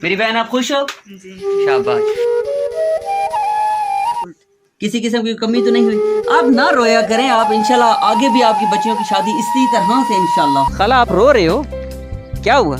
मेरी बहन आप खुश हो? जी। शाबाश। किसी किस्म की कमी तो नहीं हुई? आप ना रोया करें, आप इंशाल्लाह आगे भी आपकी बच्चियों की शादी इसी तरह से इंशाल्लाह। खाला आप रो रहे हो, क्या हुआ?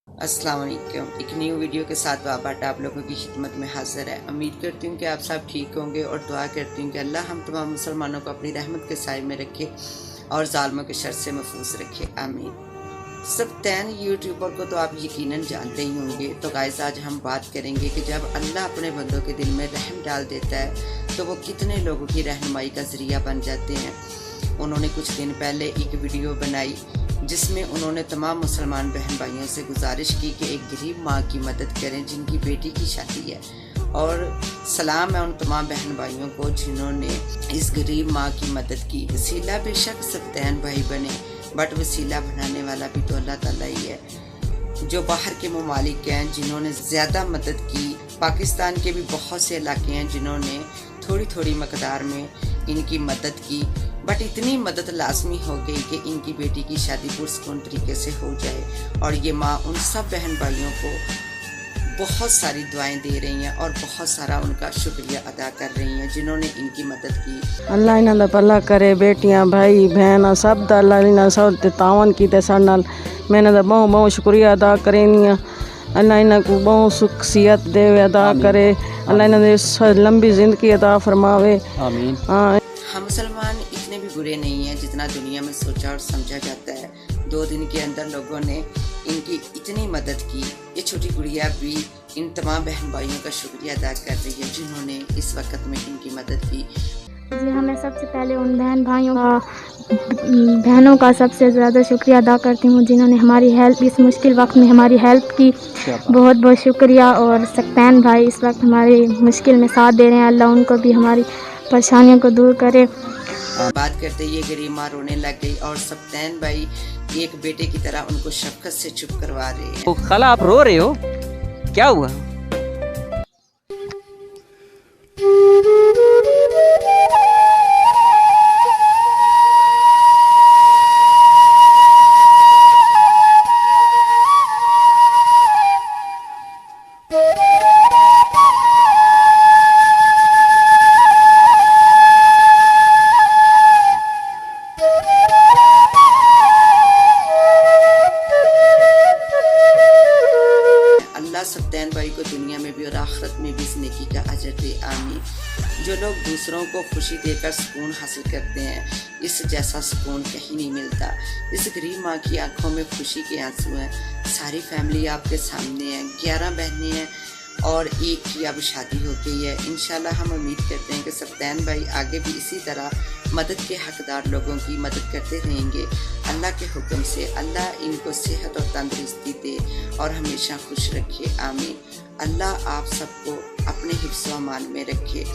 अस्सलाम वालेकुम। एक न्यू वीडियो के साथ वापस आप लोगों की खिदमत में हाजिर है। उम्मीद करती हूँ कि आप सब ठीक होंगे और दुआ करती हूँ कि अल्लाह हम तमाम मुसलमानों को अपनी रहमत के साए में रखे और जालिमों के शर से महफूज रखे, आमीन। सब्तैन यूट्यूबर को तो आप यकीनन जानते ही होंगे। तो गाइस आज हम बात करेंगे कि जब अल्लाह अपने बंदों के दिल में रहम डाल देता है तो वो कितने लोगों की रहनुमाई का ज़रिया बन जाते हैं। उन्होंने कुछ दिन पहले एक वीडियो बनाई जिसमें उन्होंने तमाम मुसलमान बहन भाइयों से गुजारिश की कि एक गरीब माँ की मदद करें जिनकी बेटी की शादी है। और सलाम है उन तमाम बहन भाइयों को जिन्होंने इस गरीब माँ की मदद की। वसीला बेशक सब्तैन भाई बने, बट वसीला बनाने वाला भी तो अल्लाह ताला ही है। जो बाहर के ममालिक हैं जिन्होंने ज़्यादा मदद की, पाकिस्तान के भी बहुत से इलाके हैं जिन्होंने थोड़ी थोड़ी मकदार में इनकी मदद की, बट इतनी मदद लाजमी हो गई कि इनकी बेटी की शादी पुरसकून तरीके से हो जाए। और ये माँ उन सब बहन भाइयों को बहुत सारी दुआएं दे रही हैं और बहुत सारा उनका शुक्रिया अदा कर रही हैं जिन्होंने इनकी मदद की। अल्लाह इन्हां दा भला करे, बेटियां भाई बहन सब दा अल्लाह इन्हां सब ते तावन कीते साडे नाल। मैं इन्हां दा बहुत बहुत शुक्रिया अदा करनी आ। अल्लाह इन्हां को बहुत सुख सियत देवे, अदा करे। अल्लाह इन्हां दे लंबी जिंदगी अदा फरमावे, आमीन। हम मुसलमान इतने भी बुरे नहीं हैं जितना दुनिया में सोचा और समझा जाता है। 2 दिन के अंदर लोगों ने इनकी इतनी मदद की। ये छोटी गुड़िया भी इन तमाम बहन भाइयों का शुक्रिया अदा कर रही है जिन्होंने इस वक्त में इनकी मदद की। जी हाँ, मैं सबसे पहले उन बहनों का सबसे ज़्यादा शुक्रिया अदा करती हूँ जिन्होंने हमारी हेल्प, इस मुश्किल वक्त में हमारी हेल्प की। बहुत बहुत शुक्रिया। और सब्तैन भाई इस वक्त हमारी मुश्किल में साथ दे रहे हैं, अल्लाह उनको भी हमारी परेशानियों को दूर करे। बात करते ये गरीब माँ रोने लग गई और सब्तैन भाई एक बेटे की तरह उनको शफकत से चुप करवा रहे हैं। खाला आप रो रहे हो, क्या हुआ? सब्तैन भाई को दुनिया में भी और आखिरत में भी इस नेकी का अजर दे, आमीन। जो लोग दूसरों को खुशी देकर सुकून हासिल करते हैं, इस जैसा सुकून कहीं नहीं मिलता। इस गरीब माँ की आंखों में खुशी के आंसू हैं। सारी फैमिली आपके सामने है, 11 बहनें हैं और एक की अब शादी हो गई है। इंशाल्लाह हम उम्मीद करते हैं कि सब्तैन भाई आगे भी इसी तरह मदद के हकदार लोगों की मदद करते रहेंगे। अल्लाह के हुक्म से अल्लाह इनको सेहत और तंदुरुस्ती दे और हमेशा खुश रखे, आमीन। अल्लाह आप सबको अपने हिफ्ज़ व अमान में रखे।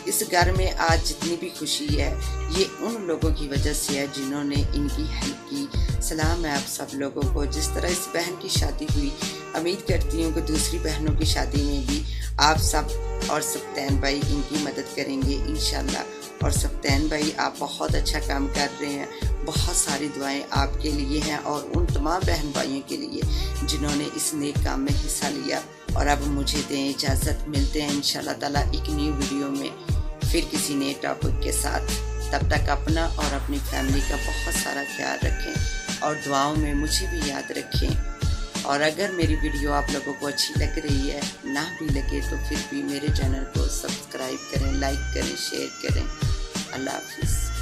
इस घर में आज जितनी भी खुशी है ये उन लोगों की वजह से है जिन्होंने इनकी हेल्प की। सलाम है आप सब लोगों को। जिस तरह इस बहन की शादी हुई, उम्मीद करती हूँ कि दूसरी बहनों की शादी में भी आप सब और सब्तैन भाई इनकी मदद करेंगे इंशाल्लाह। और सब्तैन भाई आप बहुत अच्छा काम कर रहे हैं। बहुत सारी दुआएं आपके लिए हैं और उन तमाम बहन भाइयों के लिए जिन्होंने इस नेक काम में हिस्सा लिया। और अब मुझे दें इजाज़त, मिलते हैं इंशाल्लाह ताला एक न्यू वीडियो में फिर किसी नए टॉपिक के साथ। तब तक अपना और अपनी फैमिली का बहुत सारा ख्याल रखें और दुआओं में मुझे भी याद रखें। और अगर मेरी वीडियो आप लोगों को अच्छी लग रही है, ना भी लगे तो फिर भी मेरे चैनल को सब्सक्राइब करें, लाइक करें, शेयर करें। अल्लाह हाफिज़।